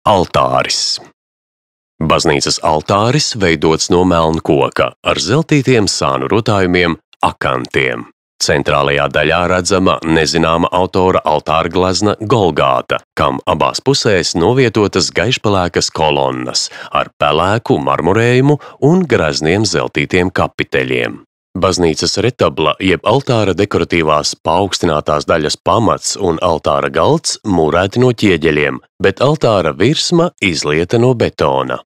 Altāris. Baznīcas altāris veidots no melna koka ar zeltītiem sānu rotājumiem akantiem. Centrālajā daļā redzama nezināma autora altāra glezna Golgāta, kam abās pusēs novietotas gaišpelēkas kolonnas ar pelēku marmorējumu un grezniem zeltītiem kapiteļiem. Baznīcas retabla jeb altāra dekoratīvās paaugstinātās daļas pamats un altāra galds mūrēti no ķieģeļiem, bet altāra virsma izlieta no betona.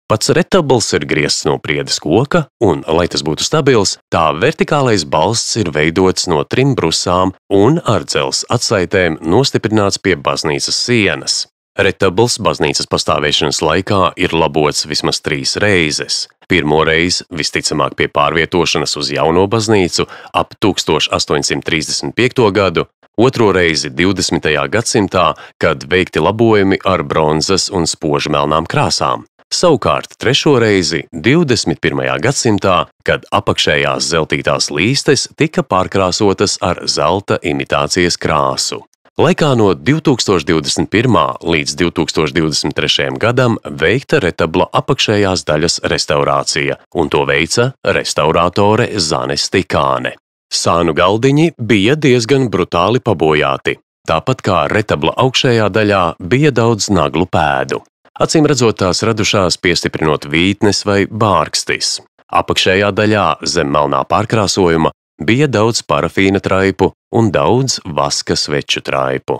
Pats retabls ir griezts no priedes koka, un, lai tas būtu stabils, tā vertikālais balsts ir veidots no 3 brusām un ar dzels atsaitēm nostiprināts pie baznīcas sienas. Retabls baznīcas pastāvēšanas laikā ir labots vismaz 3 reizes. Pirmo reizi, visticamāk pie pārvietošanas uz jauno baznīcu, ap 1835. gadu, otro reizi 20. gadsimtā, kad veikti labojumi ar bronzas un spožmelnām krāsām. Savukārt trešo reizi 21. gadsimtā, kad apakšējās zeltītās līstes tika pārkrāsotas ar zelta imitācijas krāsu. Laikā no 2021. līdz 2023. gadam veikta retabla apakšējās daļas restaurācija, un to veica restaurātore Zane Stikāne. Sānu galdiņi bija diezgan brutāli pabojāti, tāpat kā retabla augšējā daļā bija daudz naglu pēdu. Acīm redzot, tās radušās piestiprinot vītnes vai bārkstis. Apakšējā daļā zem melnā pārkrāsojuma bija daudz parafīna traipu un daudz vaska sveču traipu.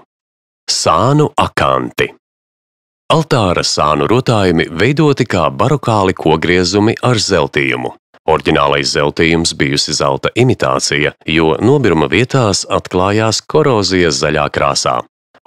Sānu akanti. Altāra sānu rotājumi veidoti kā barokāli kogriezumi ar zeltījumu. Oriģinālais zeltījums bijusi zelta imitācija, jo nobiruma vietās atklājās korozijas zaļā krāsā.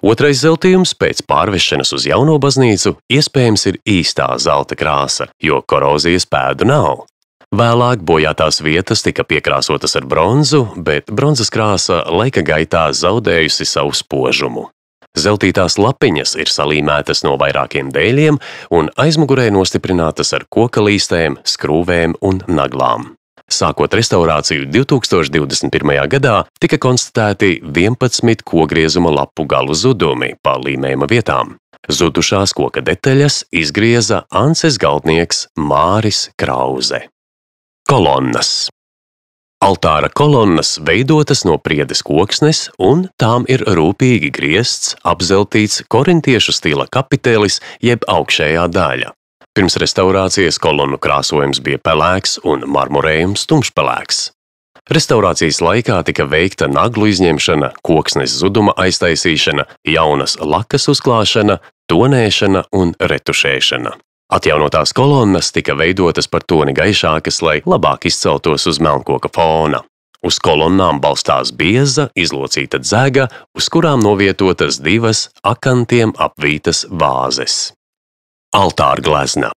Otrais zeltījums pēc pārvešanas uz jauno baznīcu iespējams ir īstā zelta krāsa, jo korozijas pēdu nav. Vēlāk bojātās vietas tika piekrāsotas ar bronzu, bet bronzas krāsa laika gaitā zaudējusi savu spožumu. Zeltītās lapiņas ir salīmētas no vairākiem dēļiem un aizmugurē nostiprinātas ar koka līstēm, skrūvēm un naglām. Sākot restaurāciju 2021. gadā, tika konstatēti 11 kogriezuma lapu galu zudumi pa līmējuma vietām. Zudušās koka detaļas izgrieza Ances galdnieks Māris Krauze. Kolonnas. Altāra kolonnas veidotas no priedes koksnes, un tām ir rūpīgi griezts, apzeltīts korintiešu stila kapitelis jeb augšējā daļa. Pirms restaurācijas kolonnu krāsojums bija pelēks un marmorējums tumšpelēks. Restaurācijas laikā tika veikta naglu izņemšana, koksnes zuduma aiztaisīšana, jaunas lakas uzklāšana, tonēšana un retušēšana. Atjaunotās kolonnas tika veidotas par toni gaišākas, lai labāk izceltos uz melnkoka fona. Uz kolonnām balstās bieza, izlocīta dzega, uz kurām novietotas 2 akantiem apvītas vāzes. Altāra glezna.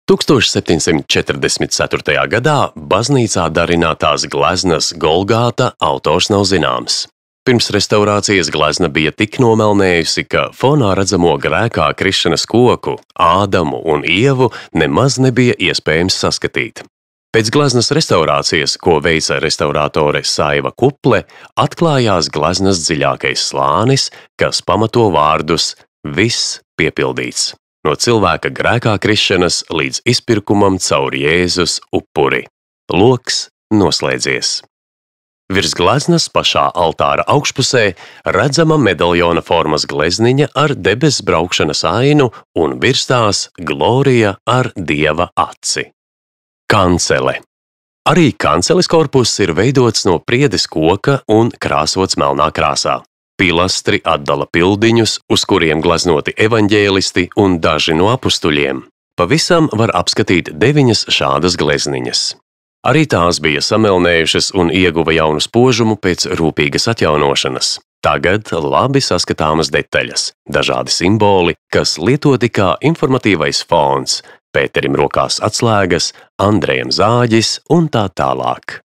1744. gadā baznīcā darinātās gleznas Golgāta autors nav zināms. Pirms restaurācijas glezna bija tik nomelnējusi, ka fonā redzamo grēkā krišanas koku, Ādamu un Ievu nemaz nebija iespējams saskatīt. Pēc gleznas restaurācijas, ko veica restaurātore Saiva Kuple, atklājās gleznas dziļākais slānis, kas pamato vārdus "Viss piepildīts". No cilvēka grēkā krišanas līdz izpirkumam caur Jēzus upuri. Loks noslēdzies. Virs gleznas pašā altāra augšpusē redzama medaljona formas glezniņa ar debes braukšanas ainu un virs tās glorija ar Dieva aci. Kancele. Arī kanceles korpuss ir veidots no priedes koka un krāsots melnā krāsā. Pilastri atdala pildiņus, uz kuriem gleznoti evaņģēlisti un daži no apustuļiem. Pavisam var apskatīt 9 šādas glezniņas. Arī tās bija samelnējušas un ieguva jaunu spožumu pēc rūpīgas atjaunošanas. Tagad labi saskatāmas detaļas, dažādi simboli, kas lietoti kā informatīvais fons, Pēterim rokās atslēgas, Andrejam zāģis un tā tālāk.